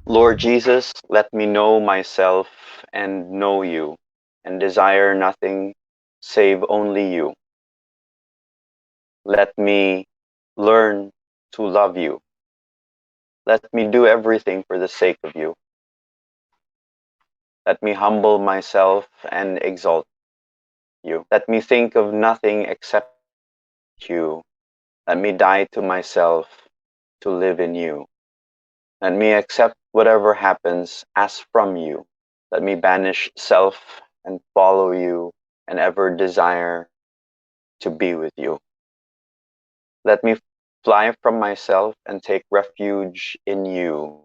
Lord Jesus, let me know myself and know you, and desire nothing save only you. Let me learn to love you. Let me do everything for the sake of you. Let me humble myself and exalt you. Let me think of nothing except you. Let me die to myself to live in you. Let me accept whatever happens as from you. Let me banish self and follow you and ever desire to be with you. Let me fly from myself and take refuge in you,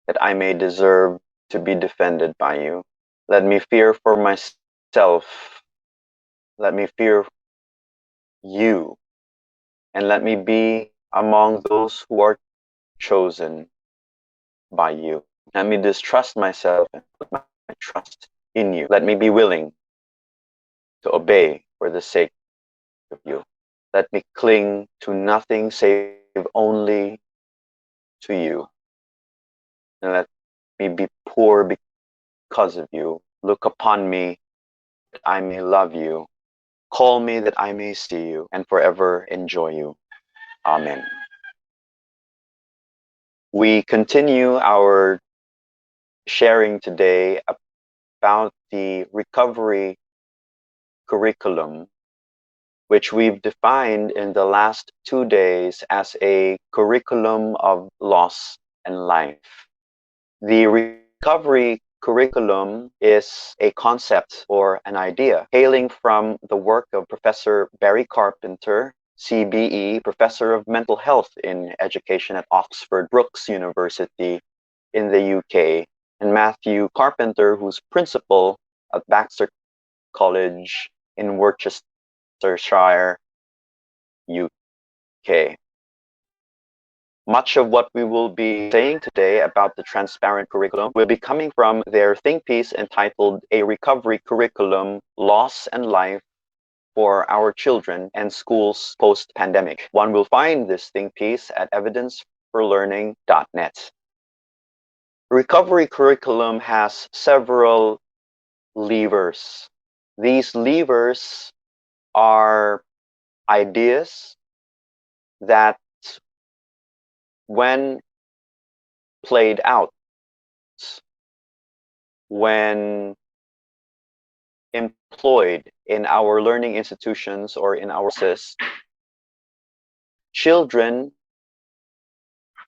that I may deserve to be defended by you. Let me fear for myself. Let me fear you, and let me be among those who are chosen by you. Let me distrust myself and put my trust in you. Let me be willing to obey for the sake of you. Let me cling to nothing save only to you. And let me be poor because of you. Look upon me that I may love you. Call me that I may see you and forever enjoy you. Amen. We continue our sharing today about the recovery curriculum, which we've defined in the last 2 days as a curriculum of loss and life. The recovery curriculum is a concept or an idea hailing from the work of Professor Barry Carpenter, CBE, Professor of Mental Health in Education at Oxford Brookes University in the UK, and Matthew Carpenter, who's principal at Baxter College in Worcestershire, UK. Much of what we will be saying today about the transparent curriculum will be coming from their think piece entitled A Recovery Curriculum, Loss and Life for Our Children and Schools Post-Pandemic. One will find this think piece at evidenceforlearning.net. Recovery curriculum has several levers. These levers are ideas that, when played out, when employed in our learning institutions or in our systems, children,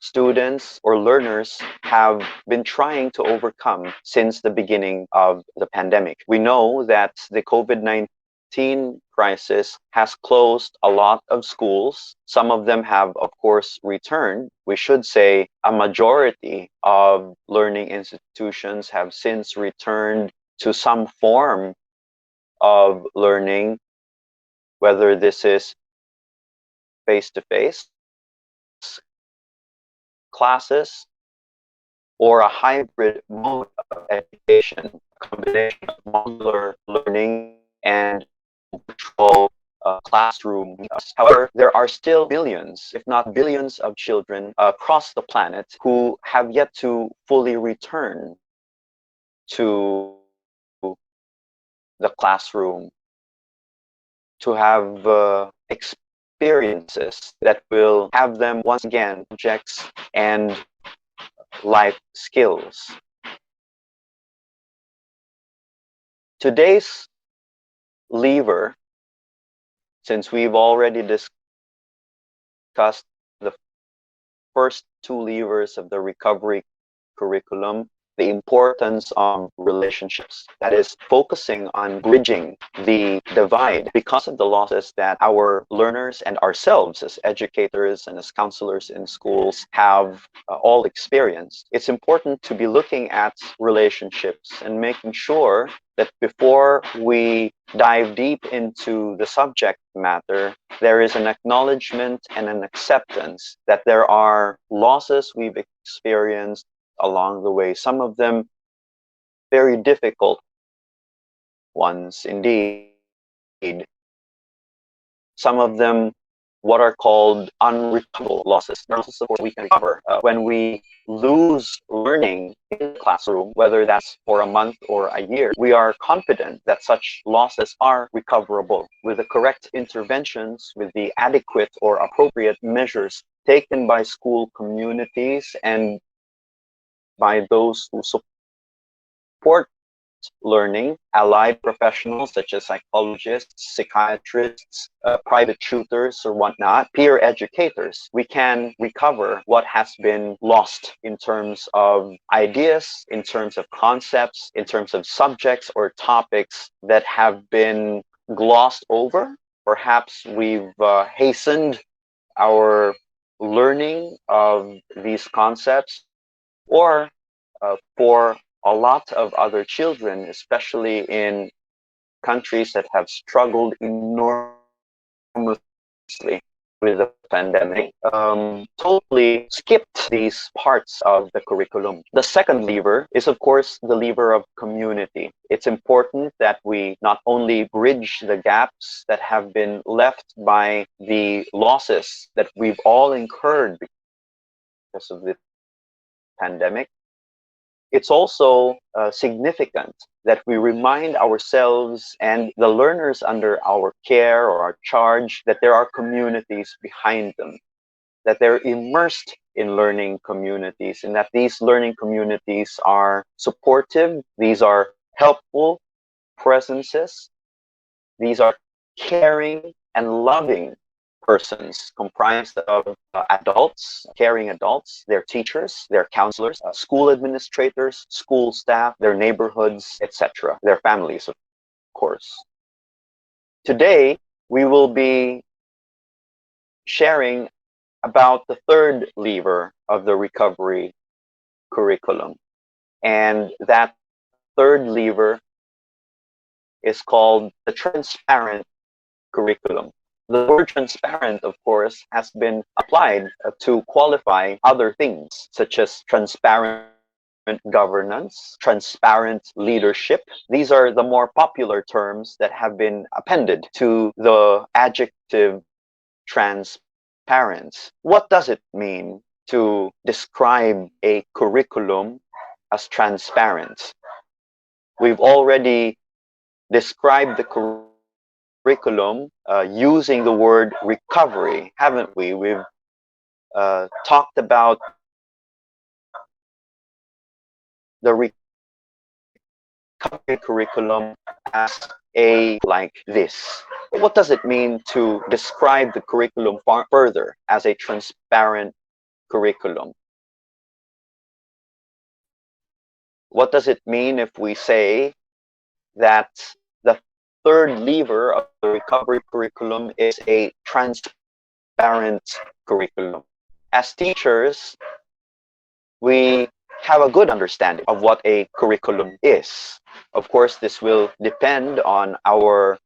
students, or learners have been trying to overcome since the beginning of the pandemic. We know that the COVID-19 crisis has closed a lot of schools. Some of them have, of course, returned. We should say a majority of learning institutions have since returned to some form of learning, whether this is face-to-face classes or a hybrid mode of education, a combination of modular learning and virtual classroom. However, there are still millions, if not billions, of children across the planet who have yet to fully return to the classroom, to have experiences that will have them once again subjects and life skills. Today's lever, since we've already discussed the first two levers of the recovery curriculum, the importance of relationships, that is, focusing on bridging the divide because of the losses that our learners and ourselves as educators and as counselors in schools have all experienced. It's important to be looking at relationships and making sure that before we dive deep into the subject matter, there is an acknowledgement and an acceptance that there are losses we've experienced along the way, some of them very difficult ones indeed, some of them what are called unrecoverable losses. There are losses, of course, we can recover. When we lose learning in the classroom, whether that's for a month or a year, we are confident that such losses are recoverable with the correct interventions, with the adequate or appropriate measures taken by school communities and by those who support learning, allied professionals such as psychologists, psychiatrists, private tutors or whatnot, peer educators. We can recover what has been lost in terms of ideas, in terms of concepts, in terms of subjects or topics that have been glossed over. Perhaps we've hastened our learning of these concepts, or for a lot of other children, especially in countries that have struggled enormously with the pandemic, totally skipped these parts of the curriculum. The second lever is, of course, the lever of community. It's important that we not only bridge the gaps that have been left by the losses that we've all incurred because of the pandemic. It's also significant that we remind ourselves and the learners under our care or our charge that there are communities behind them, that they're immersed in learning communities, and that these learning communities are supportive, these are helpful presences, these are caring and loving persons comprised of adults, caring adults, their teachers, their counselors, school administrators, school staff, their neighborhoods, etc., their families, of course. Today, we will be sharing about the third lever of the recovery curriculum. And that third lever is called the transparent curriculum. The word transparent, of course, has been applied to qualify other things, such as transparent governance, transparent leadership. These are the more popular terms that have been appended to the adjective transparent. What does it mean to describe a curriculum as transparent? We've already described the curriculum using the word recovery, haven't we? We've talked about the recovery curriculum as like this. What does it mean to describe the curriculum further as a transparent curriculum? What does it mean if we say that the third lever of the recovery curriculum is a transparent curriculum? As teachers, we have a good understanding of what a curriculum is. Of course, this will depend on our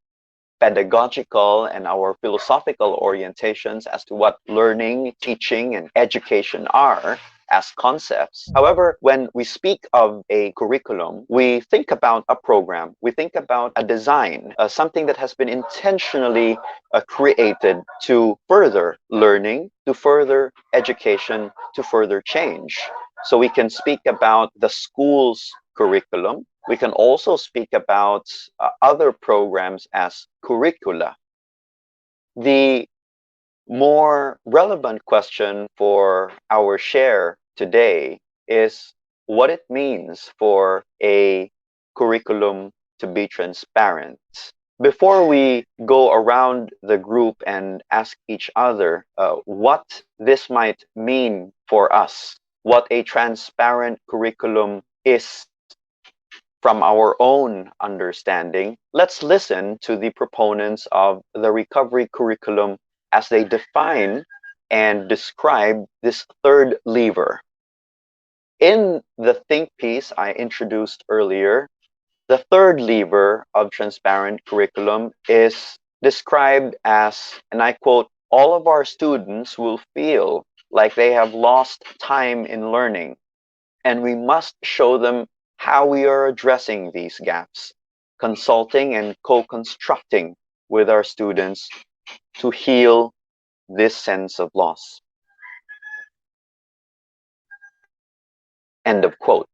pedagogical and our philosophical orientations as to what learning, teaching, and education are as concepts. However, when we speak of a curriculum, we think about a program, we think about a design, something that has been intentionally created to further learning, to further education, to further change. So we can speak about the school's curriculum. We can also speak about other programs as curricula. The more relevant question for our share today is what it means for a curriculum to be transparent. Before we go around the group and ask each other what this might mean for us, what a transparent curriculum is from our own understanding, let's listen to the proponents of the recovery curriculum as they define and describe this third lever. In the think piece I introduced earlier, the third lever of transparent curriculum is described as, and I quote, all of our students will feel like they have lost time in learning, and we must show them how we are addressing these gaps, consulting and co-constructing with our students to heal this sense of loss. End of quote.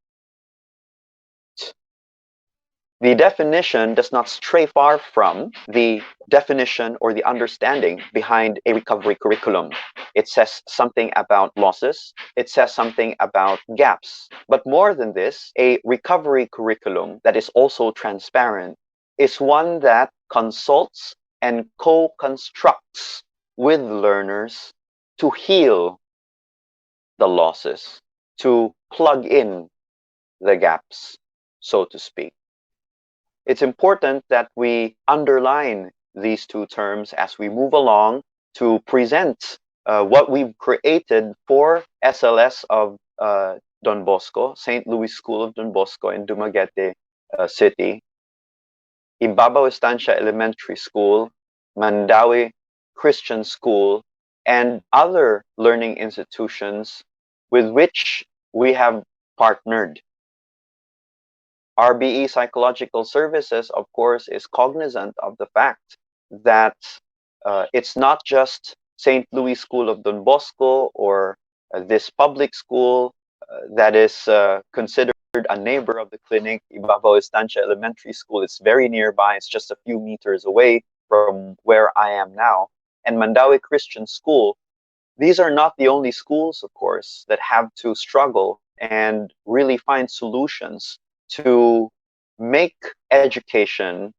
The definition does not stray far from the definition or the understanding behind a recovery curriculum. It says something about losses. It says something about gaps. But more than this, a recovery curriculum that is also transparent is one that consults and co-constructs with learners to heal the losses, to plug in the gaps, so to speak. It's important that we underline these two terms as we move along to present what we've created for SLS of Don Bosco, St. Louis School of Don Bosco in Dumaguete City, Ibabaw Estancia Elementary School, Mandawi Christian School, and other learning institutions with which we have partnered. RBE Psychological Services, of course, is cognizant of the fact that it's not just St. Louis School of Don Bosco or this public school that is considered a neighbor of the clinic, Ibabaw Estancia Elementary School. It's very nearby. It's just a few meters away from where I am now. And Mandawi Christian School. These are not the only schools, of course, that have to struggle and really find solutions to make education,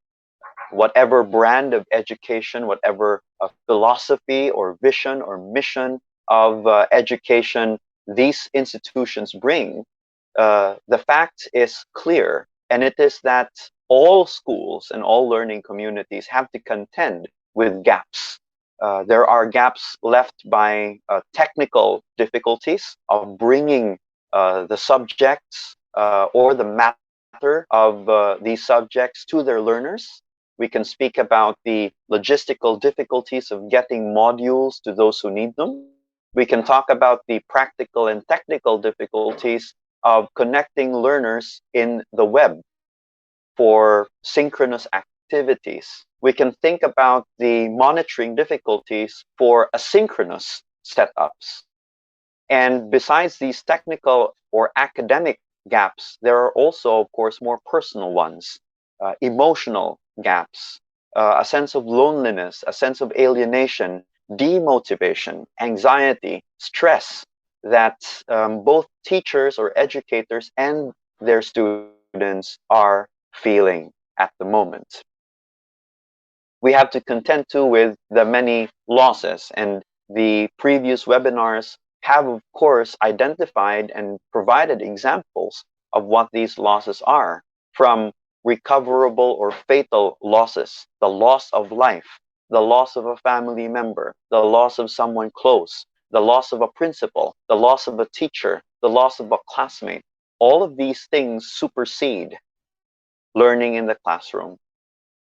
whatever brand of education, whatever philosophy or vision or mission of education these institutions bring, the fact is clear, and it is that all schools and all learning communities have to contend with gaps. There are gaps left by technical difficulties of bringing the subjects or the matter of these subjects to their learners. We can speak about the logistical difficulties of getting modules to those who need them. We can talk about the practical and technical difficulties of connecting learners in the web for synchronous activities. We can think about the monitoring difficulties for asynchronous setups. And besides these technical or academic gaps, there are also, of course, more personal ones, emotional gaps, a sense of loneliness, a sense of alienation, demotivation, anxiety, stress that both teachers or educators and their students are feeling at the moment. We have to contend too with the many losses, and the previous webinars have, of course, identified and provided examples of what these losses are, from recoverable or fatal losses, the loss of life, the loss of a family member, the loss of someone close, the loss of a principal, the loss of a teacher, the loss of a classmate. All of these things supersede learning in the classroom.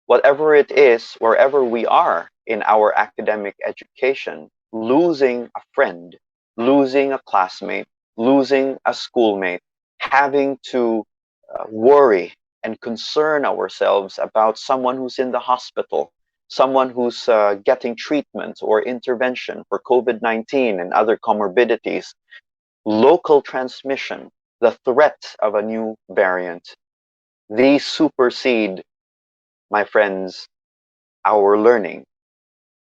Whatever it is, wherever we are in our academic education, losing a friend, losing a classmate, losing a schoolmate, having to worry and concern ourselves about someone who's in the hospital, someone who's getting treatment or intervention for COVID-19 and other comorbidities, local transmission, the threat of a new variant. These supersede, my friends, our learning.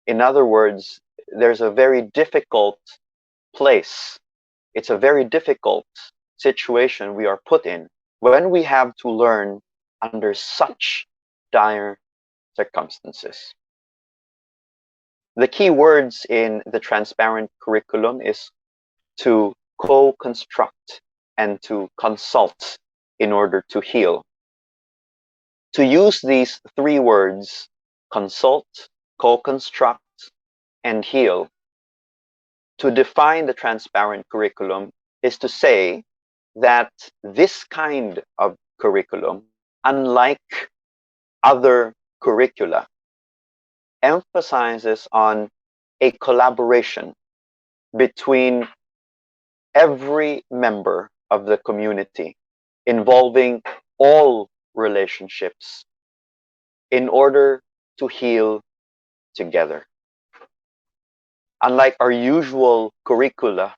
In other words, there's a very difficult place. It's a very difficult situation we are put in when we have to learn under such dire circumstances. The key words in the transparent curriculum is to co-construct and to consult in order to heal. To use these three words, consult, co-construct, and heal, to define the transparent curriculum is to say that this kind of curriculum, unlike other curricula, emphasizes on a collaboration between every member of the community, involving all relationships in order to heal together. Unlike our usual curricula,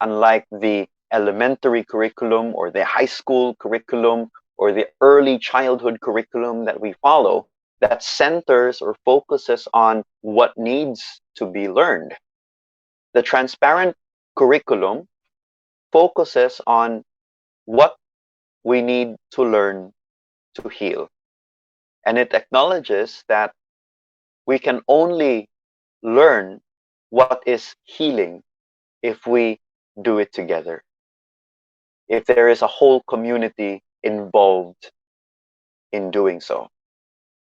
unlike the elementary curriculum or the high school curriculum or the early childhood curriculum that we follow, that centers or focuses on what needs to be learned. The transparent curriculum focuses on what we need to learn to heal. And it acknowledges that we can only learn what is healing if we do it together, if there is a whole community involved in doing so.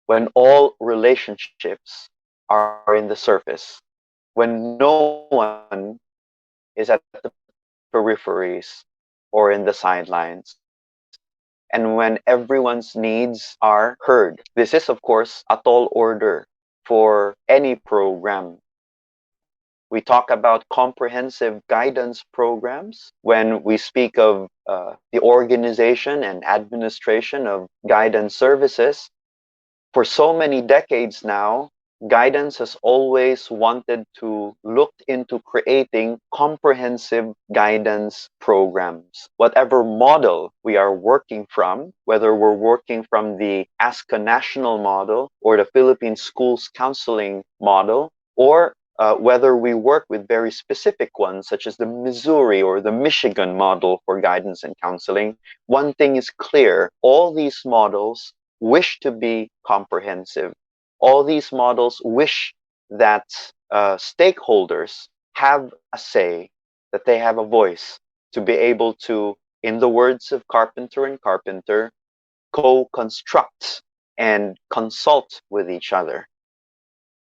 When all relationships are in the surface, when no one is at the peripheries or in the sidelines, and when everyone's needs are heard. This is, of course, a tall order for any program. We talk about comprehensive guidance programs when we speak of the organization and administration of guidance services. For so many decades now, guidance has always wanted to look into creating comprehensive guidance programs. Whatever model we are working from, whether we're working from the ASCA national model or the Philippine Schools Counseling model, or whether we work with very specific ones, such as the Missouri or the Michigan model for guidance and counseling, one thing is clear: all these models wish to be comprehensive. All these models wish that stakeholders have a say, that they have a voice to be able to, in the words of Carpenter and Carpenter, co-construct and consult with each other.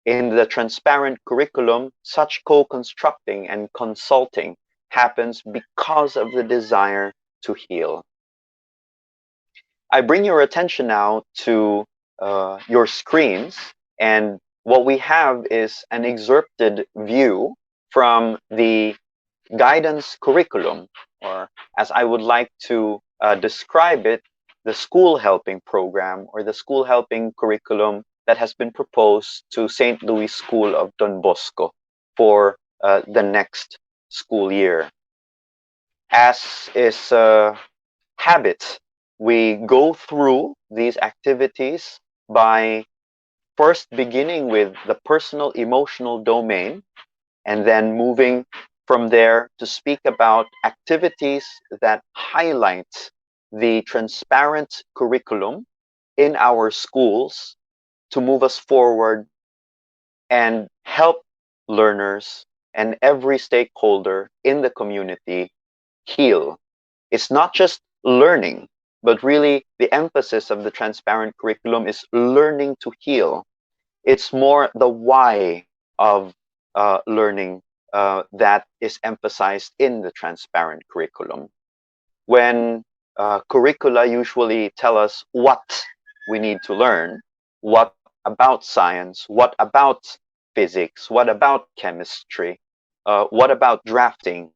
In the transparent curriculum, such co-constructing and consulting happens because of the desire to heal. I bring your attention now to your screens, and what we have is an excerpted view from the guidance curriculum, or as I would like to describe it, the school helping program or the school helping curriculum that has been proposed to St. Louis School of Don Bosco for the next school year. As is habit, we go through these activities by first beginning with the personal emotional domain and then moving from there to speak about activities that highlight the transparent curriculum in our schools to move us forward and help learners and every stakeholder in the community heal. It's not just learning, but really the emphasis of the transparent curriculum is learning to heal. It's more the why of learning that is emphasized in the transparent curriculum. When curricula usually tell us what we need to learn, what about science, what about physics, what about chemistry, what about drafting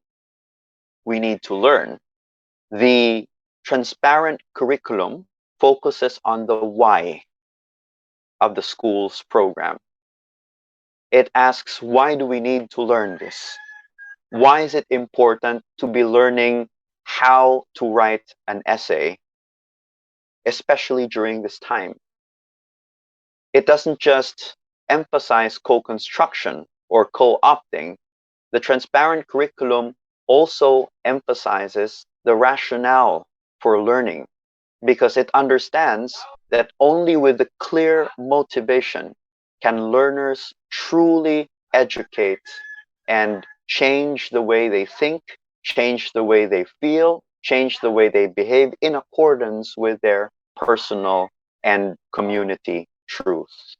we need to learn, the transparent curriculum focuses on the why of the school's program. It asks, why do we need to learn this? Why is it important to be learning how to write an essay, especially during this time? It doesn't just emphasize co-construction or co-opting. The transparent curriculum also emphasizes the rationale for learning, because it understands that only with the clear motivation can learners truly educate and change the way they think, change the way they feel, change the way they behave in accordance with their personal and community truths.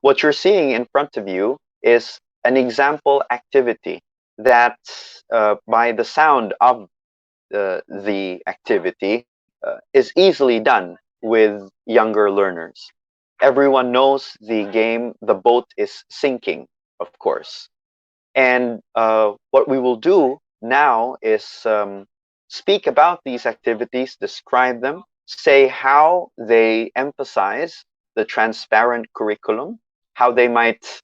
What you're seeing in front of you is an example activity that, by the sound of the activity, is easily done with younger learners. Everyone knows the game, The Boat is Sinking, of course. And what we will do now is speak about these activities, describe them, say how they emphasize the transparent curriculum, how they might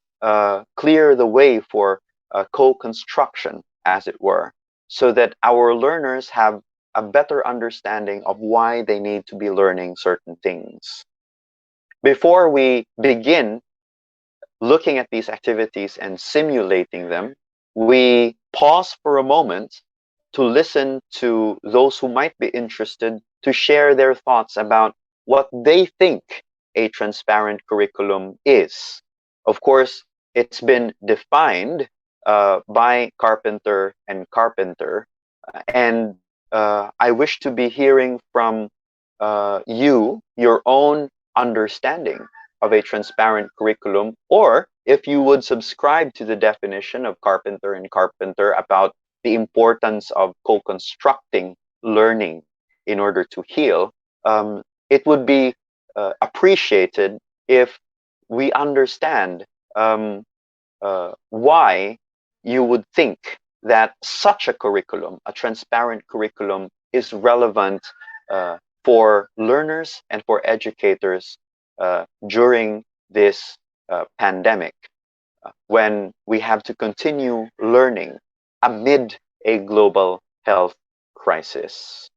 clear the way for co-construction, as it were, so that our learners have a better understanding of why they need to be learning certain things. Before we begin looking at these activities and simulating them, we pause for a moment to listen to those who might be interested to share their thoughts about what they think a transparent curriculum is. Of course, it's been defined by Carpenter and Carpenter, and I wish to be hearing from you your own understanding of a transparent curriculum, or if you would subscribe to the definition of Carpenter and Carpenter about the importance of co-constructing learning in order to heal, it would be appreciated if we understand why you would think that such a curriculum, a transparent curriculum, is relevant for learners and for educators during this pandemic, when we have to continue learning amid a global health crisis.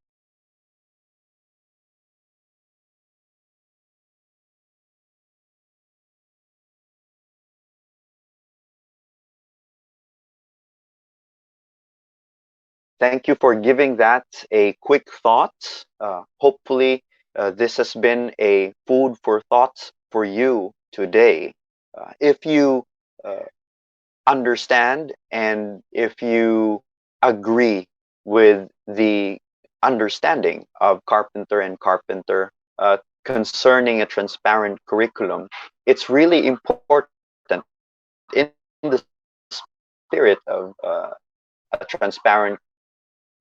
Thank you for giving that a quick thought. Hopefully, this has been a food for thought for you today. If you understand and if you agree with the understanding of Carpenter and Carpenter concerning a transparent curriculum, it's really important in the spirit of a transparent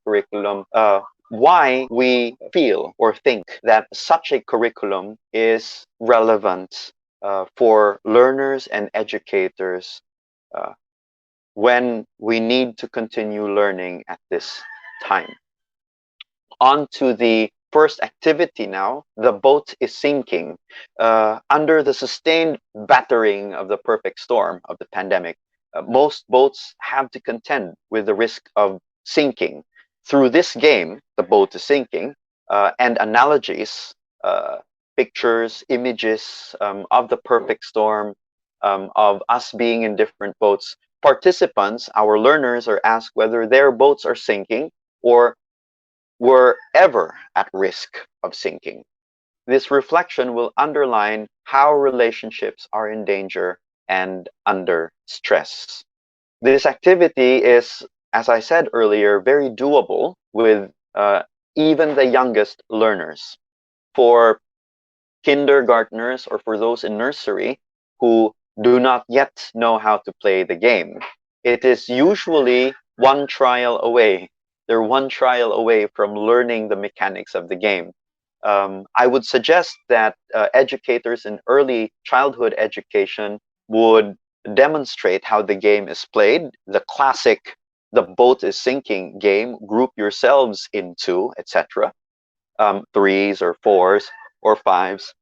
curriculum, why we feel or think that such a curriculum is relevant for learners and educators when we need to continue learning at this time. On to the first activity now. The boat is sinking. Under the sustained battering of the perfect storm of the pandemic, most boats have to contend with the risk of sinking. Through this game, The Boat is Sinking, and analogies, pictures, images of the perfect storm, of us being in different boats, participants, our learners, are asked whether their boats are sinking or were ever at risk of sinking. This reflection will underline how relationships are in danger and under stress. This activity is, as I said earlier, very doable with even the youngest learners. For kindergartners or for those in nursery who do not yet know how to play the game, it is usually one trial away. They're one trial away from learning the mechanics of the game. I would suggest that educators in early childhood education would demonstrate how the game is played, the classic "the boat is sinking" game, group yourselves into, etc., threes or fours or fives.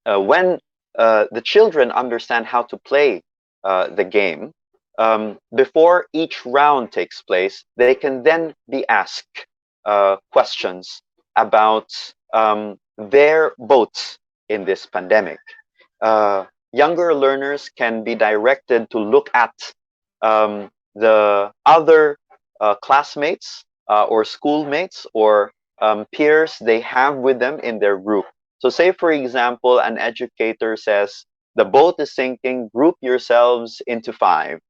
When the children understand how to play the game, before each round takes place, they can then be asked questions about their boats in this pandemic. Younger learners can be directed to look at the other classmates or schoolmates or peers they have with them in their group. So say, for example, an educator says, the boat is sinking, group yourselves into five.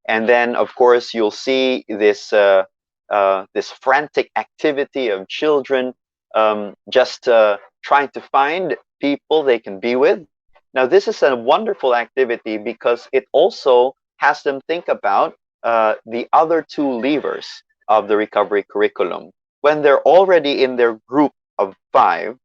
And then, of course, you'll see this, this frantic activity of children just trying to find people they can be with. Now, this is a wonderful activity because it also has them think about the other two levers of the recovery curriculum. When they're already in their group of five,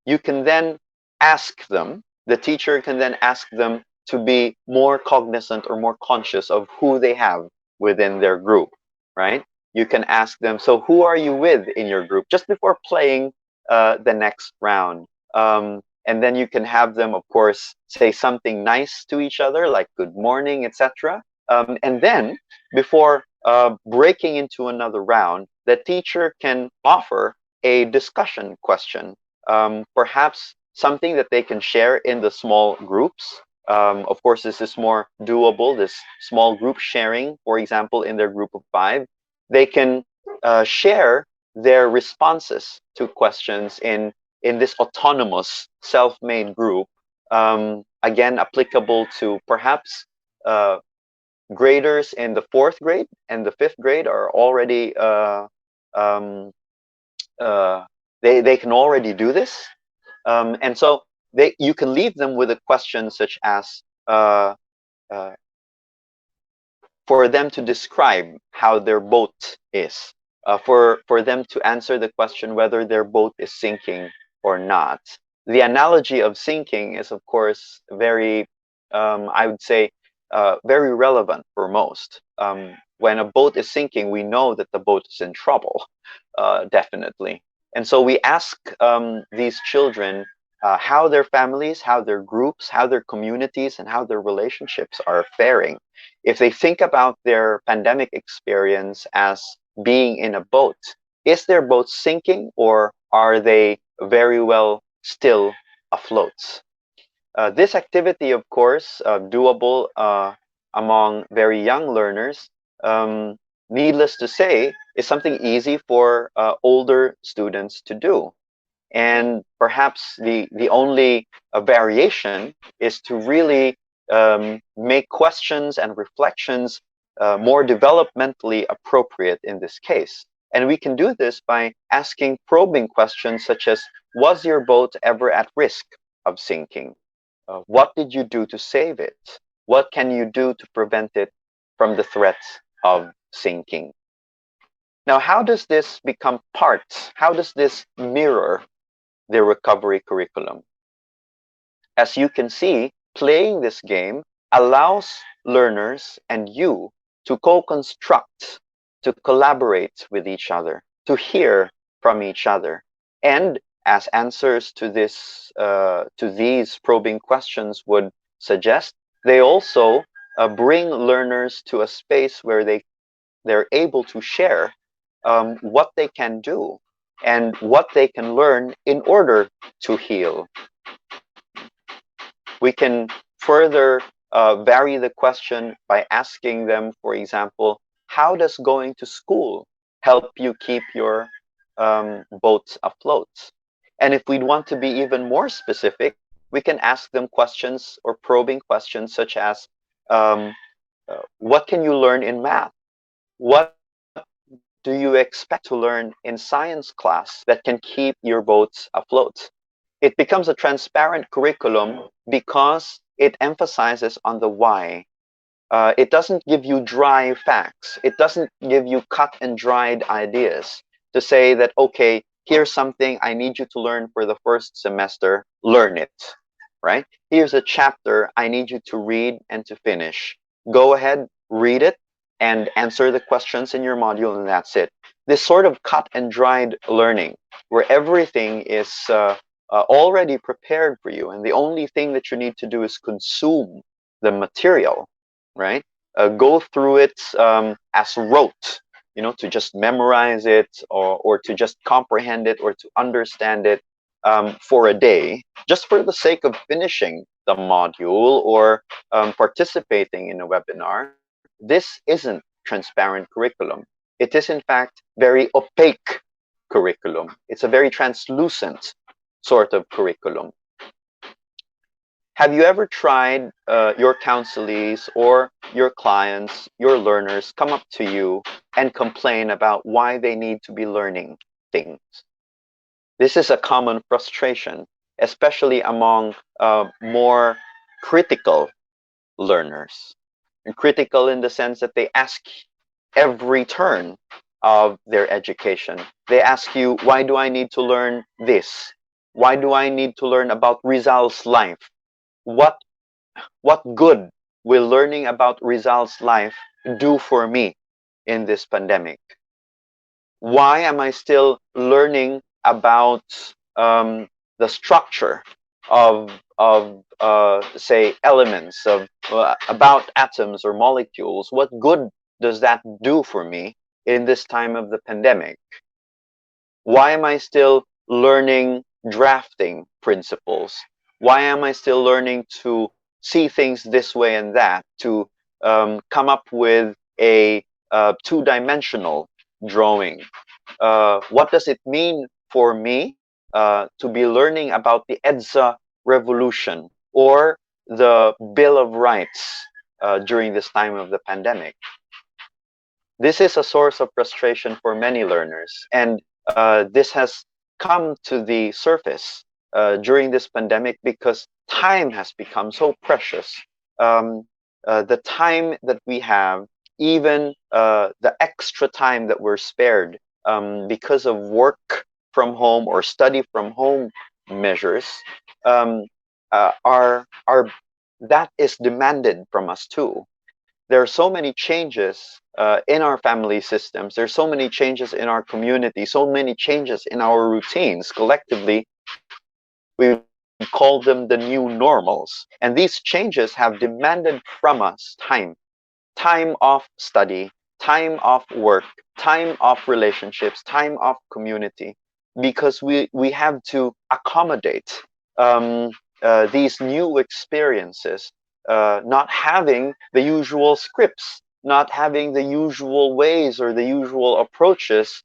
you can then ask them, the teacher can then ask them to be more cognizant or more conscious of who they have within their group, right? You can ask them, so who are you with in your group? Just before playing the next round. and then you can have them, of course, say something nice to each other, like good morning, etc. And then, before breaking into another round, the teacher can offer a discussion question, perhaps something that they can share in the small groups. Of course, this is more doable, this small group sharing, for example, in their group of 5. They can share their responses to questions in this autonomous, self-made group, again, applicable to perhaps graders in the 4th grade and the 5th grade are already, um, they can already do this. And so you can leave them with a question such as, uh, for them to describe how their boat is, for them to answer the question whether their boat is sinking or not. The analogy of sinking is, of course, very, I would say, very relevant for most. When a boat is sinking, we know that the boat is in trouble, definitely. And so we ask these children how their families, how their groups, how their communities, and how their relationships are faring. If they think about their pandemic experience as being in a boat, is their boat sinking or are they very well still afloat? This activity, of course, doable among very young learners, um, needless to say, is something easy for older students to do. And perhaps the only variation is to really make questions and reflections more developmentally appropriate in this case. And we can do this by asking probing questions such as, was your boat ever at risk of sinking? What did you do to save it? What can you do to prevent it from the threat of sinking? Now, how does this become part? How does this mirror the recovery curriculum? As you can see, playing this game allows learners and you to co-construct, to collaborate with each other, to hear from each other. And as answers to these probing questions would suggest, they also bring learners to a space where they're able to share what they can do and what they can learn in order to heal. We can further vary the question by asking them, for example, how does going to school help you keep your boat afloat? And if we'd want to be even more specific, we can ask them questions or probing questions such as, what can you learn in math? What do you expect to learn in science class that can keep your boats afloat? It becomes a transparent curriculum because it emphasizes on the why. It doesn't give you dry facts. It doesn't give you cut and dried ideas to say that, okay, here's something I need you to learn for the first semester, learn it, right? Here's a chapter I need you to read and to finish. Go ahead, read it, and answer the questions in your module, and that's it. This sort of cut and dried learning, where everything is already prepared for you, and the only thing that you need to do is consume the material, right? Go through it as rote, to just memorize it or to just comprehend it or to understand it for a day, just for the sake of finishing the module or participating in a webinar. This isn't transparent curriculum. It is, in fact, very opaque curriculum. It's a very translucent sort of curriculum. Have you ever tried your counselees or your clients, your learners come up to you and complain about why they need to be learning things? This is a common frustration, especially among more critical learners. And critical in the sense that they ask every turn of their education. They ask you, why do I need to learn this? Why do I need to learn about Rizal's life? What good will learning about Rizal's life do for me in this pandemic? Why am I still learning about the structure say elements of about atoms or molecules, what good does that do for me in this time of the pandemic? Why am I still learning drafting principles? Why am I still learning to see things this way and that, to come up with a two-dimensional drawing? What does it mean for me to be learning about the EDSA revolution or the Bill of Rights during this time of the pandemic? This is a source of frustration for many learners, and this has come to the surface during this pandemic because time has become so precious. The time that we have, even the extra time that we're spared because of work from home or study from home measures, um, are that is demanded from us too. There are so many changes in our family systems. There's so many changes in our community, so many changes in our routines. Collectively, we call them the new normals. And these changes have demanded from us time, time of study, time of work, time of relationships, time of community, because we have to accommodate um, these new experiences, not having the usual scripts, not having the usual ways or the usual approaches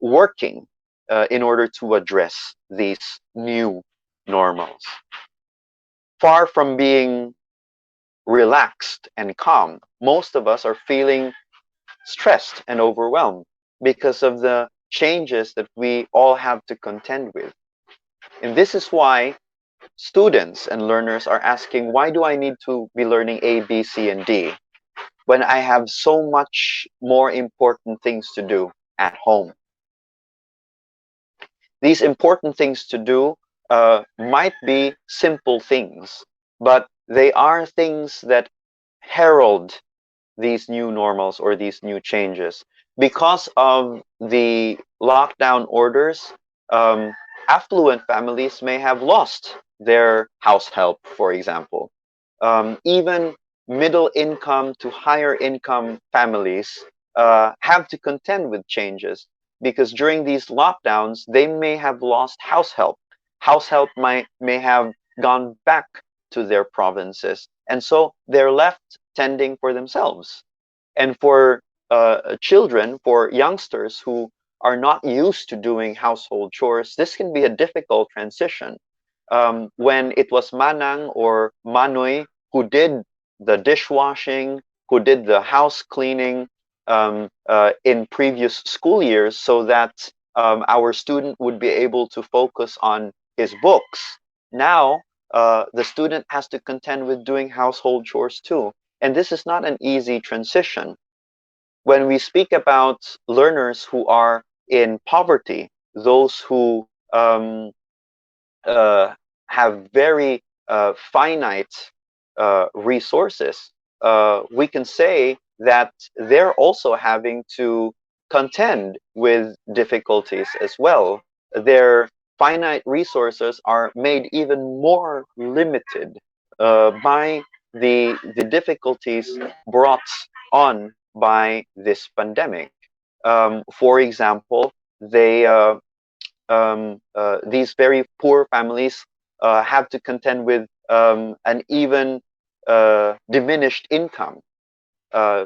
working in order to address these new normals. Far from being relaxed and calm, most of us are feeling stressed and overwhelmed because of the changes that we all have to contend with. And this is why students and learners are asking, why do I need to be learning A, B, C, and D when I have so much more important things to do at home? These important things to do might be simple things, but they are things that herald these new normals or these new changes. Because of the lockdown orders, um, affluent families may have lost their house help, for example. Even middle income to higher income families have to contend with changes because during these lockdowns, they may have lost house help. House help may have gone back to their provinces. And so they're left tending for themselves. And for children, for youngsters who are not used to doing household chores, this can be a difficult transition. When it was Manang or Manoy who did the dishwashing, who did the house cleaning in previous school years, so that our student would be able to focus on his books. Now, the student has to contend with doing household chores too. And this is not an easy transition. When we speak about learners who are in poverty, those who uh, have very finite resources, we can say that they're also having to contend with difficulties as well. Their finite resources are made even more limited by the difficulties brought on by this pandemic. For example, these very poor families have to contend with an even diminished income.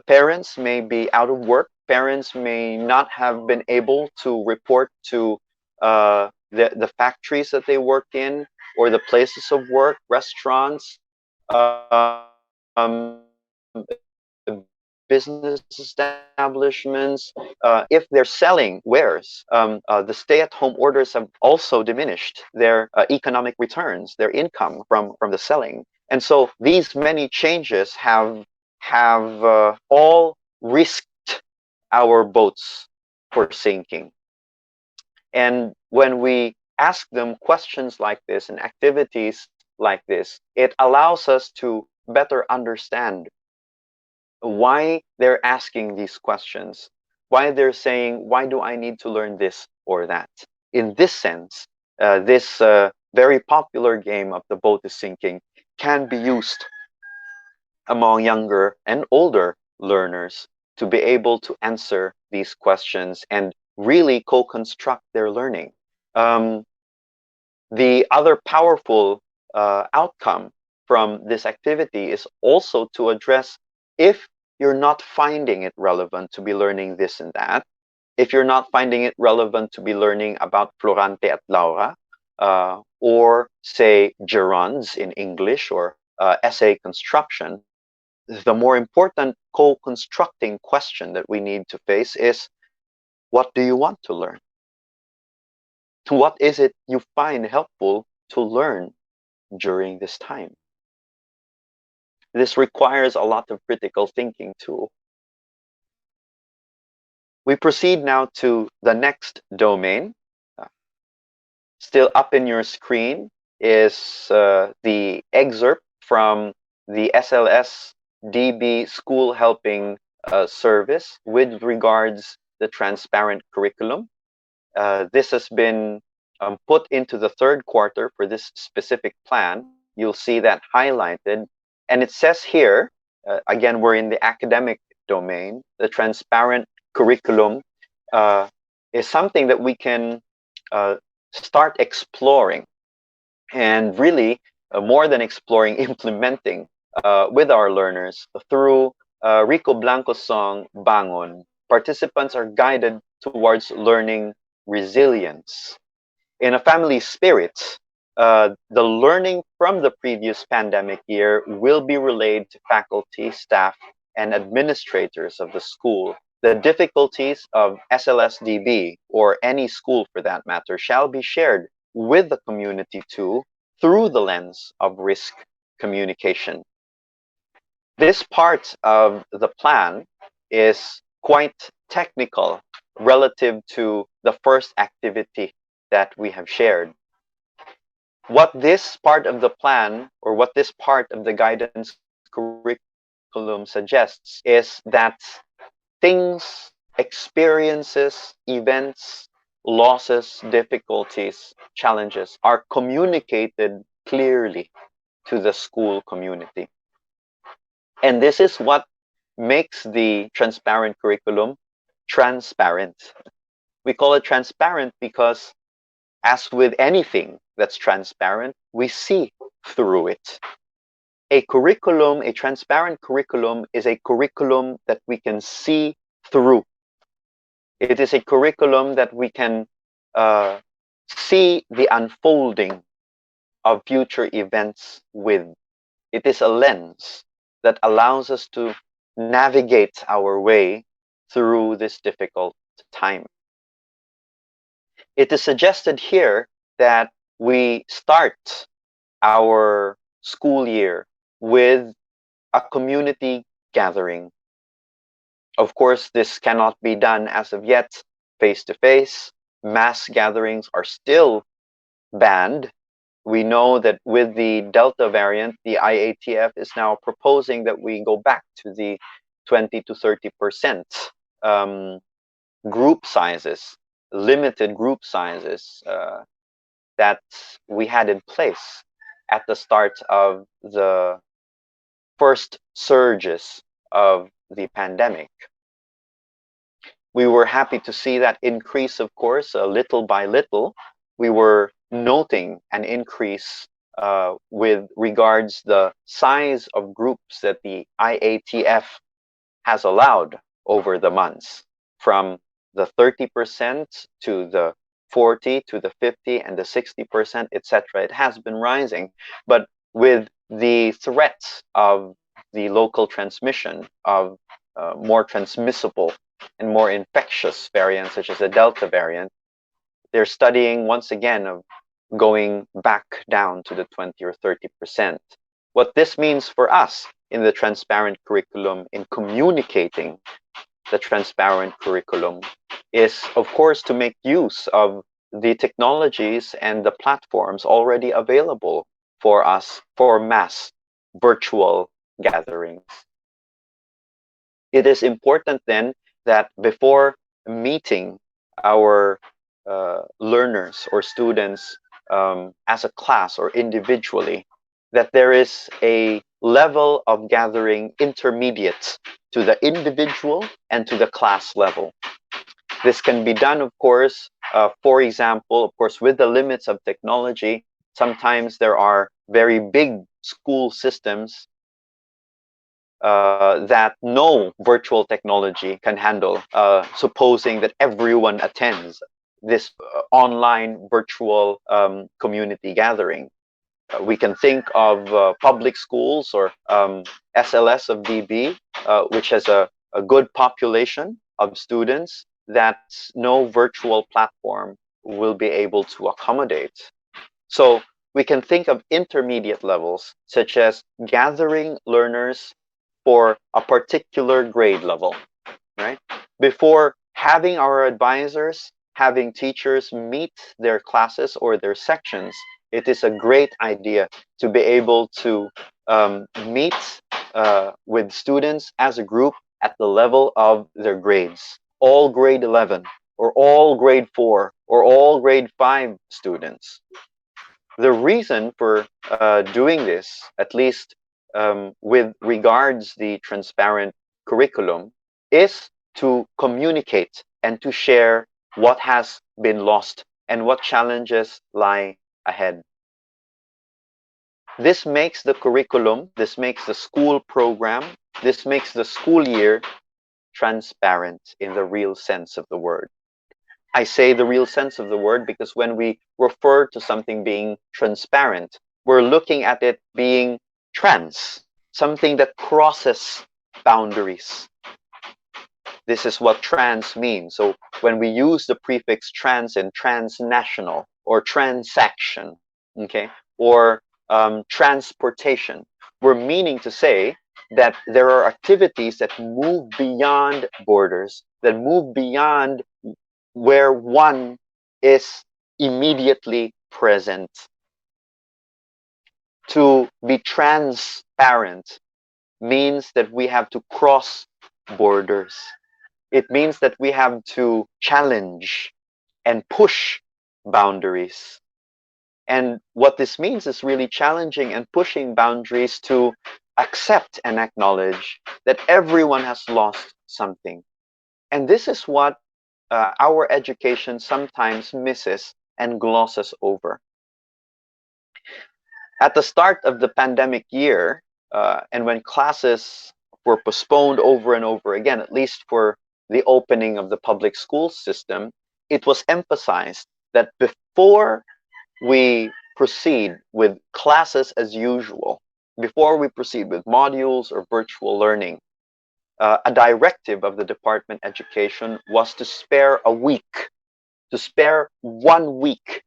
Parents may be out of work. Parents may not have been able to report to the factories that they work in or the places of work, restaurants, business establishments. If they're selling wares, the stay-at-home orders have also diminished their economic returns, their income from the selling. And so these many changes have all risked our boats for sinking. And when we ask them questions like this and activities like this, it allows us to better understand why they're asking these questions, why they're saying, why do I need to learn this or that? In this sense, this very popular game of The Boat is Sinking can be used among younger and older learners to be able to answer these questions and really co-construct their learning. The other powerful outcome from this activity is also to address if you're not finding it relevant to be learning this and that, if you're not finding it relevant to be learning about Florante at Laura, or say gerunds in English or essay construction, the more important co-constructing question that we need to face is, what do you want to learn? What is it you find helpful to learn during this time? This requires a lot of critical thinking too. We proceed now to the next domain. Still up in your screen is the excerpt from the SLS DB School Helping Service with regards the transparent curriculum. This has been put into the third quarter for this specific plan. You'll see that highlighted. And it says here, again, we're in the academic domain, the transparent curriculum is something that we can start exploring, and really more than exploring, implementing with our learners through Rico Blanco's song Bangon. Participants are guided towards learning resilience. In a family spirit, the learning from the previous pandemic year will be relayed to faculty, staff, and administrators of the school. The difficulties of SLSDB, or any school for that matter, shall be shared with the community too, through the lens of risk communication. This part of the plan is quite technical relative to the first activity that we have shared. What this part of the plan, or what this part of the guidance curriculum suggests, is that things, experiences, events, losses, difficulties, challenges are communicated clearly to the school community. And this is what makes the transparent curriculum transparent. We call it transparent because, as with anything that's transparent, we see through it. A curriculum, a transparent curriculum, is a curriculum that we can see through. It is a curriculum that we can see the unfolding of future events with. It is a lens that allows us to navigate our way through this difficult time. It is suggested here that we start our school year with a community gathering. Of course, this cannot be done as of yet face-to-face. Mass gatherings are still banned. We know that with the Delta variant, the IATF is now proposing that we go back to the 20 to 30% group sizes, limited group sizes that we had in place at the start of the first surges of the pandemic. We were happy to see that increase, of course, little by little. We were noting an increase with regards the size of groups that the IATF has allowed over the months, from the 30% to the 40 to the 50 and the 60%, etc. It has been rising, but with the threat of the local transmission of more transmissible and more infectious variants, such as the Delta variant, they're studying once again of going back down to the 20 or 30%. What this means for us in the transparent curriculum, in communicating the transparent curriculum, is, of course, to make use of the technologies and the platforms already available for us for mass virtual gatherings. It is important then that before meeting our learners or students as a class or individually, that there is a level of gathering intermediate to the individual and to the class level. This can be done, of course, for example, of course, with the limits of technology. Sometimes there are very big school systems that no virtual technology can handle, supposing that everyone attends this online virtual community gathering. We can think of public schools or SLS of DB, which has a good population of students that no virtual platform will be able to accommodate. So we can think of intermediate levels, such as gathering learners for a particular grade level, right? Before having our advisors, having teachers meet their classes or their sections, it is a great idea to be able to meet with students as a group at the level of their grades. All grade 11, or all grade 4, or all grade 5 students. The reason for doing this, at least with regards the transparent curriculum, is to communicate and to share what has been lost and what challenges lie ahead. This makes the curriculum, this makes the school program, this makes the school year transparent in the real sense of the word. I say the real sense of the word because when we refer to something being transparent, we're looking at it being trans, something that crosses boundaries. This is what trans means. So when we use the prefix trans in transnational or transaction, okay, or transportation, we're meaning to say that there are activities that move beyond borders, that move beyond where one is immediately present. To be transparent means that we have to cross borders. It means that we have to challenge and push boundaries. And what this means is really challenging and pushing boundaries to accept and acknowledge that everyone has lost something. And this is what our education sometimes misses and glosses over. At the start of the pandemic year, and when classes were postponed over and over again, at least for the opening of the public school system, it was emphasized that before we proceed with classes as usual, before we proceed with modules or virtual learning, a directive of the Department of Education was to spare a week, to spare 1 week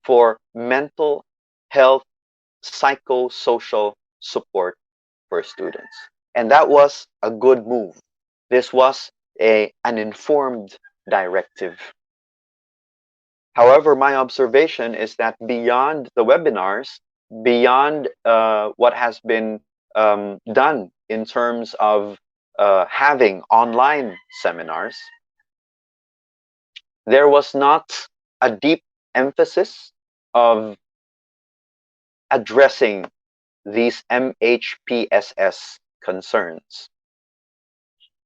for mental health, psychosocial support for students. And that was a good move. This was an informed directive. However, my observation is that beyond the webinars, beyond what has been done in terms of having online seminars, there was not a deep emphasis of addressing these MHPSS concerns.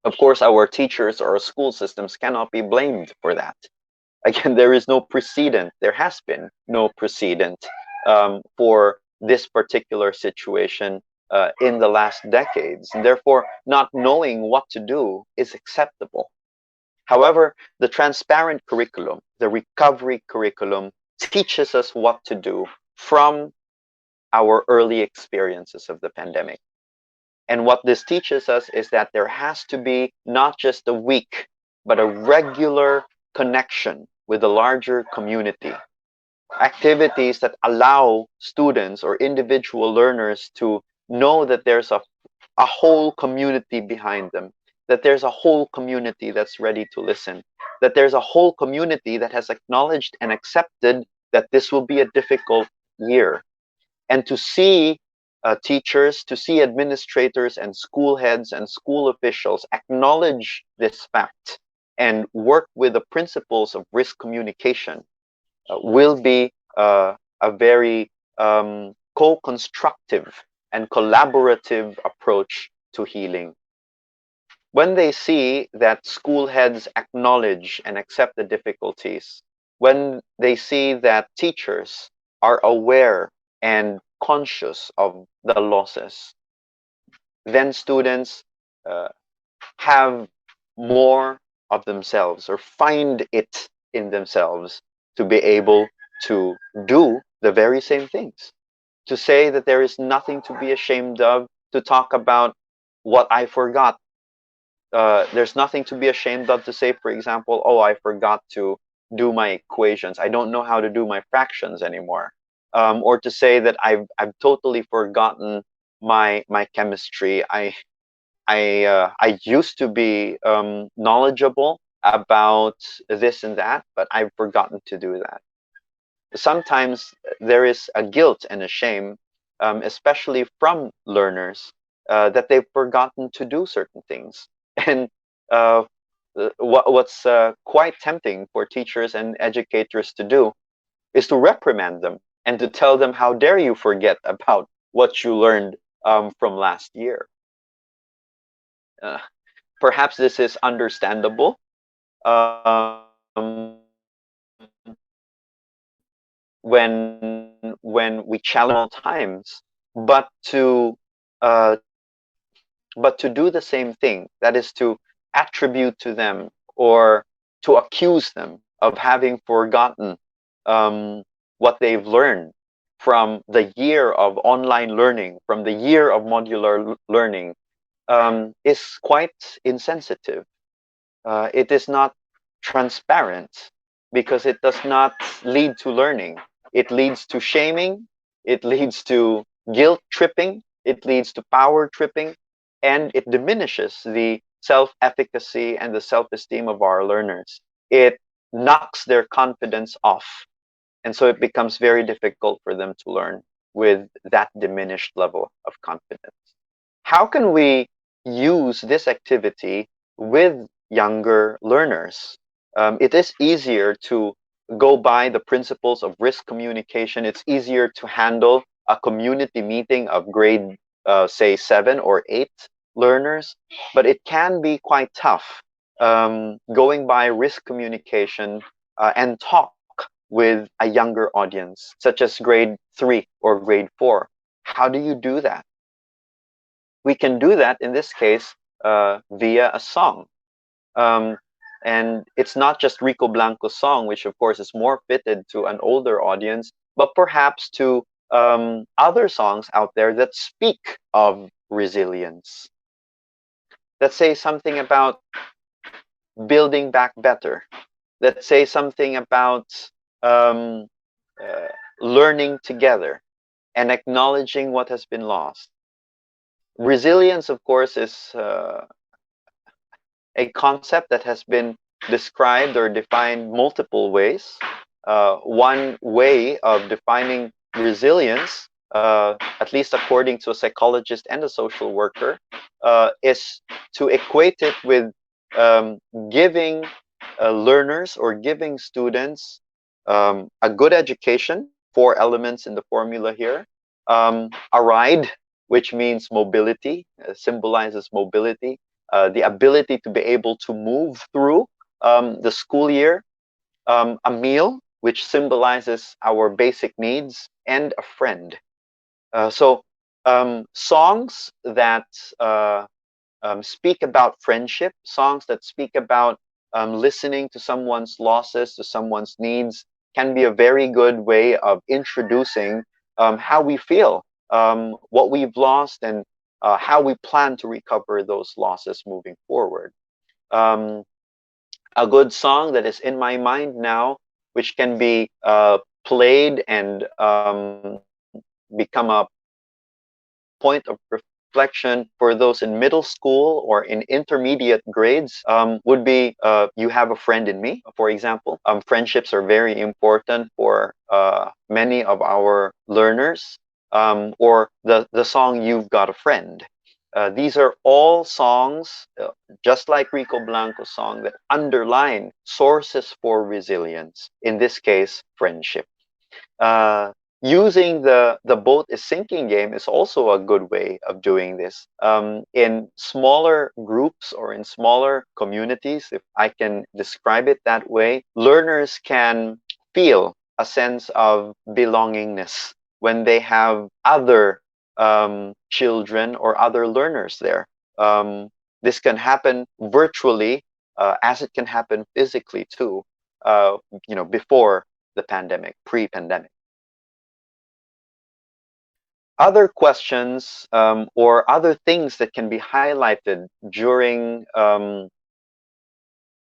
Of course, our teachers or school systems cannot be blamed for that. Again, there is no precedent. There has been no precedent for this particular situation in the last decades. And therefore, not knowing what to do is acceptable. However, the transparent curriculum, the recovery curriculum, teaches us what to do from our early experiences of the pandemic. And what this teaches us is that there has to be not just a week, but a regular connection with the larger community. Activities that allow students or individual learners to know that there's a whole community behind them, that there's a whole community that's ready to listen, that there's a whole community that has acknowledged and accepted that this will be a difficult year. And to see teachers, to see administrators and school heads and school officials acknowledge this fact and work with the principles of risk communication will be a very co-constructive and collaborative approach to healing. When they see that school heads acknowledge and accept the difficulties, when they see that teachers are aware and conscious of the losses, then students uh, have more of themselves or find it in themselves to be able to do the very same things. To say that there is nothing to be ashamed of, to talk about what I forgot. There's nothing to be ashamed of to say, for example, oh, I forgot to do my equations. I don't know how to do my fractions anymore. Or to say that I've totally forgotten my chemistry. I used to be knowledgeable about this and that, but I've forgotten to do that. Sometimes there is a guilt and a shame, especially from learners, that they've forgotten to do certain things. And uh, what's quite tempting for teachers and educators to do is to reprimand them and to tell them, how dare you forget about what you learned from last year. Uh, Perhaps this is understandable when we challenge times, but to uh, but to do the same thing, that is to attribute to them or to accuse them of having forgotten what they've learned from the year of online learning, from the year of modular learning, is quite insensitive. It is not transparent because it does not lead to learning. It leads to shaming, it leads to guilt tripping, it leads to power tripping, and it diminishes the self-efficacy and the self-esteem of our learners. It knocks their confidence off. And so it becomes very difficult for them to learn with that diminished level of confidence. How can we use this activity with younger learners? It is easier to go by the principles of risk communication. It's easier to handle a community meeting of grade, say, 7 or 8 learners, but it can be quite tough going by risk communication and talk with a younger audience, such as grade 3 or grade 4. How do you do that? We can do that in this case via a song. Um, and it's not just Rico Blanco's song, which of course is more fitted to an older audience, but perhaps to other songs out there that speak of resilience, that say something about building back better, that say something about um, uh, learning together and acknowledging what has been lost. Resilience, of course, is a concept that has been described or defined multiple ways. One way of defining resilience, at least according to a psychologist and a social worker, is to equate it with giving learners or giving students a good education, 4 elements in the formula here, a ride, which means mobility, symbolizes mobility, the ability to be able to move through the school year, a meal, which symbolizes our basic needs, and a friend. So songs that speak about friendship, songs that speak about listening to someone's losses, to someone's needs, can be a very good way of introducing how we feel, what we've lost, and how we plan to recover those losses moving forward. Um, a good song that is in my mind now, which can be played and become a point of reflection for those in middle school or in intermediate grades, would be You Have a Friend in Me, for example. Friendships are very important for many of our learners, or the song You've Got a Friend. These are all songs, just like Rico Blanco's song, that underline sources for resilience, in this case, friendship. Uh, Using the boat is sinking game is also a good way of doing this. In smaller groups or in smaller communities, if I can describe it that way, learners can feel a sense of belongingness when they have other children or other learners there. Um, this can happen virtually, as it can happen physically too. Before the pandemic, pre-pandemic. Other questions or other things that can be highlighted during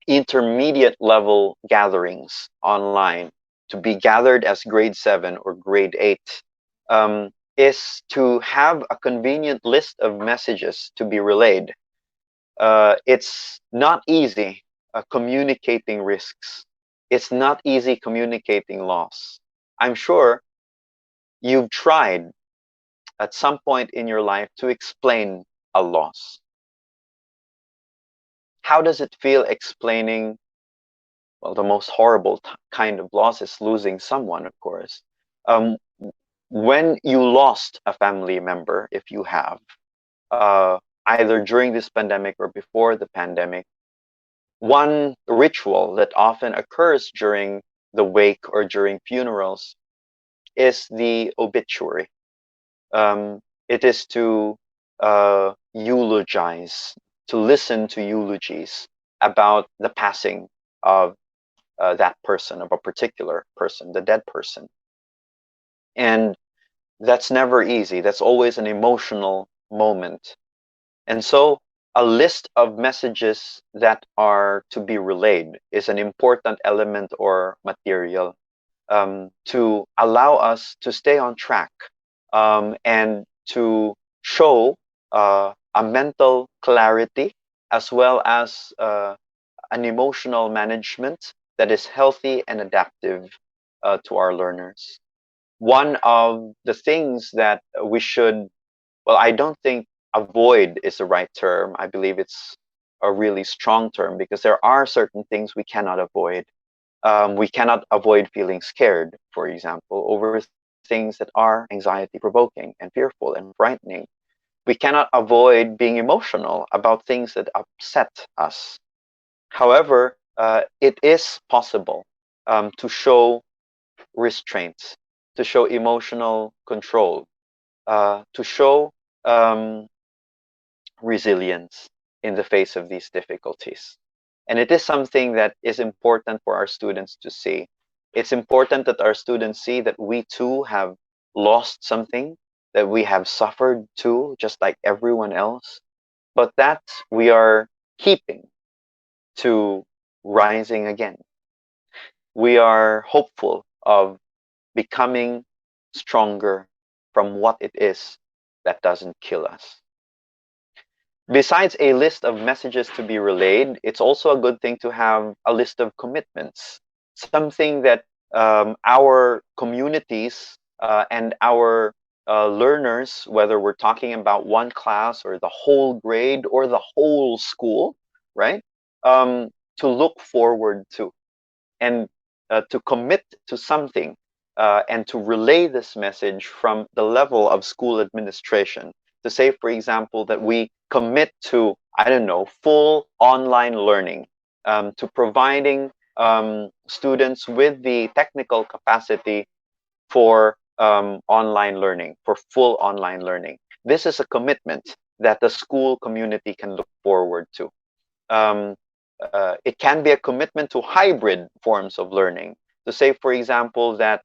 intermediate level gatherings online, to be gathered as grade 7 or grade 8, is to have a convenient list of messages to be relayed. It's not easy communicating risks. It's not easy communicating loss. I'm sure you've tried at some point in your life to explain a loss. How does it feel explaining? Well, the most horrible kind of loss is losing someone, of course. Um, when you lost a family member, if you have, either during this pandemic or before the pandemic, one ritual that often occurs during the wake or during funerals is the obituary. It is to eulogize, to listen to eulogies about the passing of that person, of a particular person, the dead person. And that's never easy. That's always an emotional moment. And so a list of messages that are to be relayed is an important element or material to allow us to stay on track and to show a mental clarity as well as an emotional management that is healthy and adaptive to our learners. One of the things that we should, well, I don't think avoid is the right term. I believe it's a really strong term because there are certain things we cannot avoid. We cannot avoid feeling scared, for example, over things that are anxiety provoking and fearful and frightening. We cannot avoid being emotional about things that upset us. However, it is possible to show restraints, to show emotional control, to show um, resilience in the face of these difficulties. And it is something that is important for our students to see. It's important that our students see that we too have lost something, that we have suffered too, just like everyone else, but that we are keeping to rising again. We are hopeful of becoming stronger from what it is that doesn't kill us. Besides a list of messages to be relayed, it's also a good thing to have a list of commitments, something that our communities and our learners, whether we're talking about one class or the whole grade or the whole school, right, um, to look forward to and to commit to something and to relay this message from the level of school administration. To say, for example, that we commit to, I don't know, full online learning, to providing students with the technical capacity for online learning, for full online learning. This is a commitment that the school community can look forward to. Um, it can be a commitment to hybrid forms of learning. To say, for example, that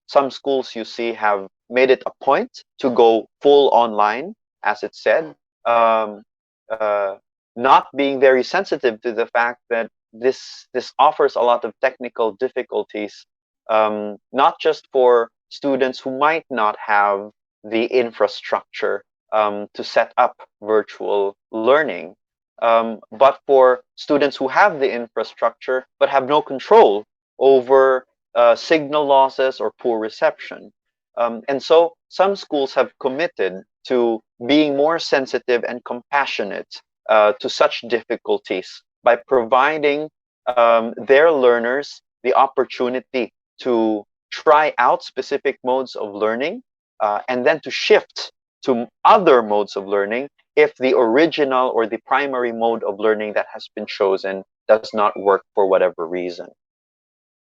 some schools you see have made it a point to go full online, as it said, um, uh, not being very sensitive to the fact that this offers a lot of technical difficulties, not just for students who might not have the infrastructure to set up virtual learning, but for students who have the infrastructure but have no control over signal losses or poor reception. And so some schools have committed to being more sensitive and compassionate to such difficulties by providing their learners the opportunity to try out specific modes of learning, and then to shift to other modes of learning if the original or the primary mode of learning that has been chosen does not work for whatever reason.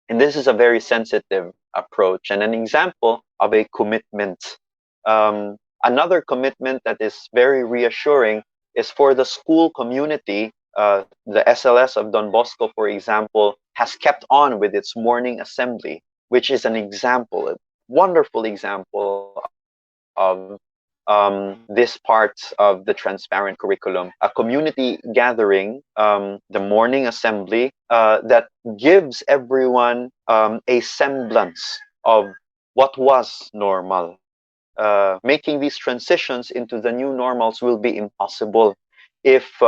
And this is a very sensitive approach and an example of a commitment. Another commitment that is very reassuring is for the school community. The SLS of Don Bosco, for example, has kept on with its morning assembly, which is an example, a wonderful example of this part of the transparent curriculum, a community gathering, the morning assembly that gives everyone a semblance of what was normal. Making these transitions into the new normals will be impossible if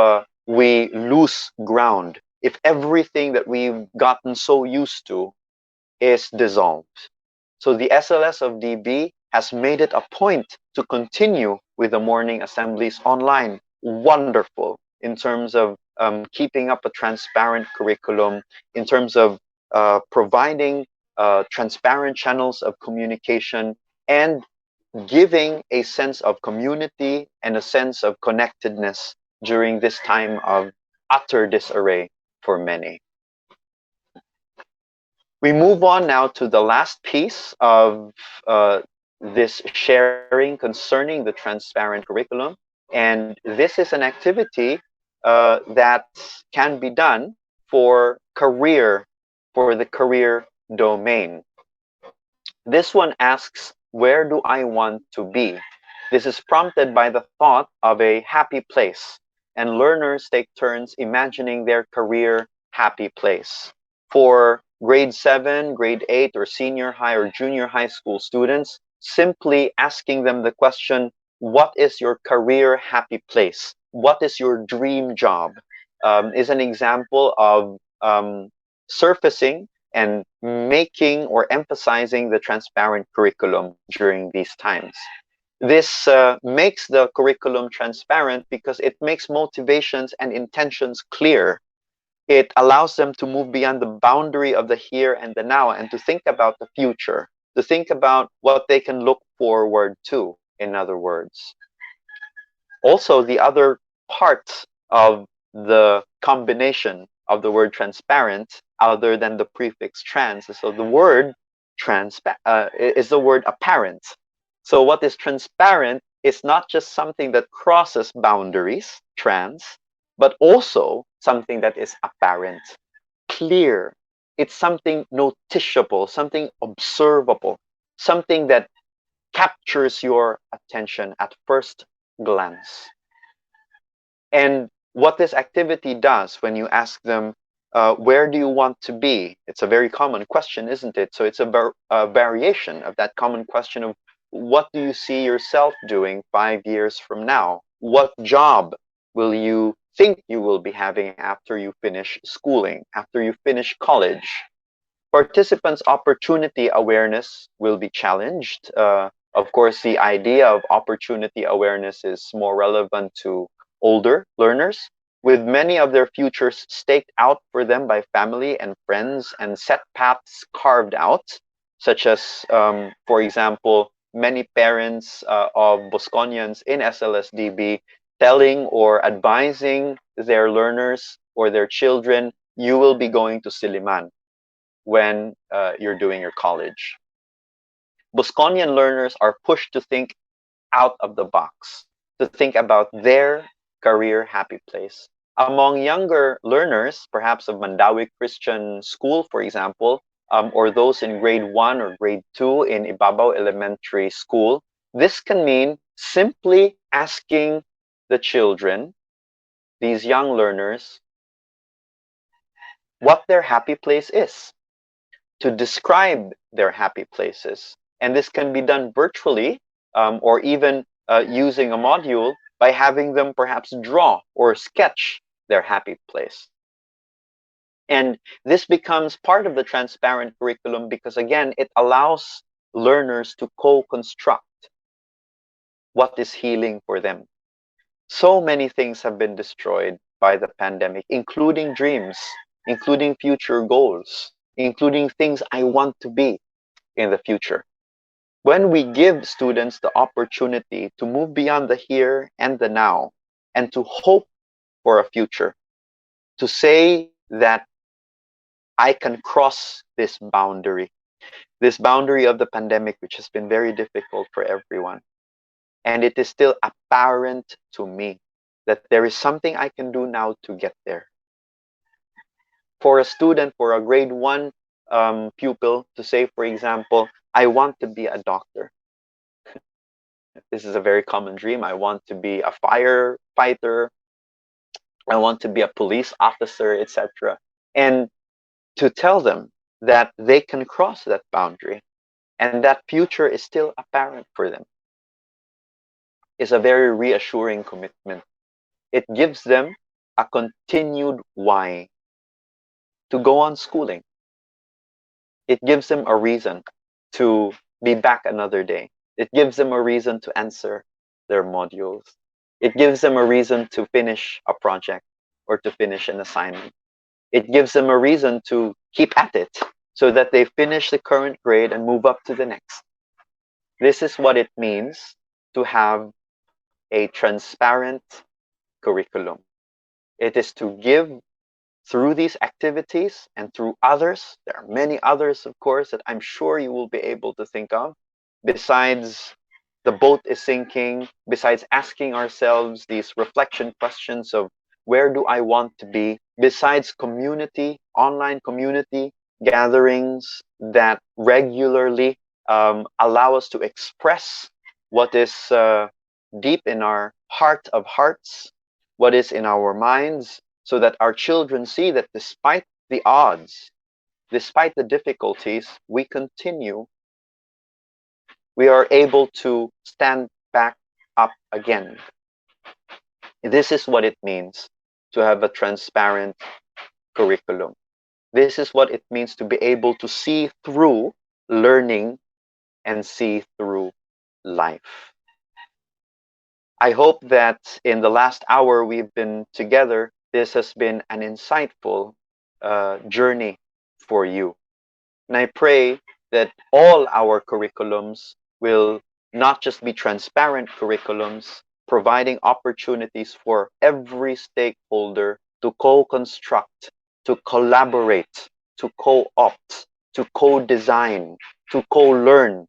we lose ground, if everything that we've gotten so used to is dissolved. So the SLS of DB has made it a point to continue with the morning assemblies online. Wonderful in terms of keeping up a transparent curriculum, in terms of providing transparent channels of communication and giving a sense of community and a sense of connectedness during this time of utter disarray for many. We move on now to the last piece of this sharing concerning the transparent curriculum. And this is an activity that can be done for the career domain. This one asks, where do I want to be? This is prompted by the thought of a happy place, and learners take turns imagining their career happy place. For grade 7, grade 8, or senior high or junior high school students, simply asking them the question, what is your career happy place? What is your dream job? Is an example of surfacing and making or emphasizing the transparent curriculum during these times. This makes the curriculum transparent because it makes motivations and intentions clear. It allows them to move beyond the boundary of the here and the now and to think about the future, to think about what they can look forward to, in other words. Also, the other part of the combination of the word transparent, other than the prefix trans, so the word is the word apparent. So what is transparent is not just something that crosses boundaries, trans, but also something that is apparent, clear. It's something noticeable, something observable, something that captures your attention at first glance. And what this activity does when you ask them, where do you want to be? It's a very common question, isn't it? So it's a variation of that common question of, what do you see yourself doing 5 years from now? What job will you think you will be having after you finish schooling, after you finish college? Participants' opportunity awareness will be challenged. Of course, the idea of opportunity awareness is more relevant to older learners, with many of their futures staked out for them by family and friends and set paths carved out, such as, for example, many parents of Bosconians in SLSDB telling or advising their learners or their children, you will be going to Siliman when you're doing your college. Bosconian learners are pushed to think out of the box, to think about their career happy place. Among younger learners, perhaps of Mandawi Christian School, for example, or those in grade 1 or grade 2 in Ibabaw Elementary School, this can mean simply asking the children, these young learners, what their happy place is, to describe their happy places. And this can be done virtually or even using a module by having them perhaps draw or sketch their happy place. And this becomes part of the transparent curriculum because, again, it allows learners to co-construct what is healing for them. So many things have been destroyed by the pandemic, including dreams, including future goals, including things I want to be. in the future. When we give students the opportunity to move beyond the here and the now and to hope for a future, to say that I can cross this boundary of the pandemic, which has been very difficult for everyone. And it is still apparent to me that there is something I can do now to get there. For a student, for a grade one pupil, to say, for example, I want to be a doctor. This is a very common dream. I want to be a firefighter. I want to be a police officer, etc. And to tell them that they can cross that boundary and that future is still apparent for them is a very reassuring commitment. It gives them a continued why to go on schooling. It gives them a reason to be back another day. It gives them a reason to answer their modules. It gives them a reason to finish a project or to finish an assignment. It gives them a reason to keep at it so that they finish the current grade and move up to the next. This is what it means to have a transparent curriculum. It is to give through these activities and through others. There are many others, of course, that I'm sure you will be able to think of. Besides the boat is sinking, besides asking ourselves these reflection questions of where do I want to be, besides community, online community gatherings that regularly allow us to express what is deep in our heart of hearts, what is in our minds, so that our children see that despite the odds, despite the difficulties, we continue, we are able to stand back up again. This is what it means to have a transparent curriculum. This is what it means to be able to see through learning and see through life. I hope that in the last hour we've been together, this has been an insightful journey for you. And I pray that all our curriculums will not just be transparent curriculums, providing opportunities for every stakeholder to co-construct, to collaborate, to co-opt, to co-design, to co-learn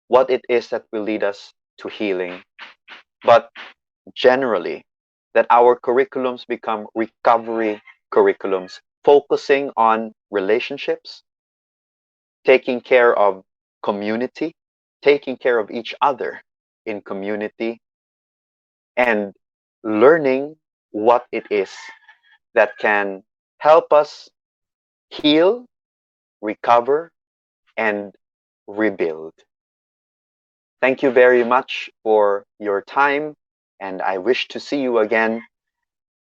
what it is that will lead us to healing. But generally, that our curriculums become recovery curriculums, focusing on relationships, taking care of community, taking care of each other in community, and learning what it is that can help us heal, recover, and rebuild. Thank you very much for your time, and I wish to see you again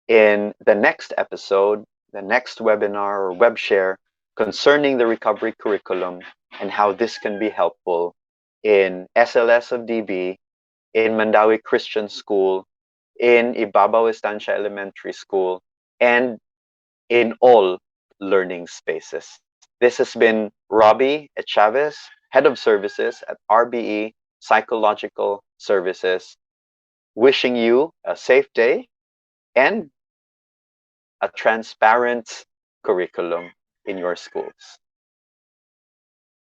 in the next episode, the next webinar or web share concerning the recovery curriculum and how this can be helpful in SLS of DB, in Mandawi Christian School, in Ibabaw Estancia Elementary School, and in all learning spaces. This has been Robbie Chavez, Head of Services at RBE Psychological Services, wishing you a safe day and a transparent curriculum in your schools.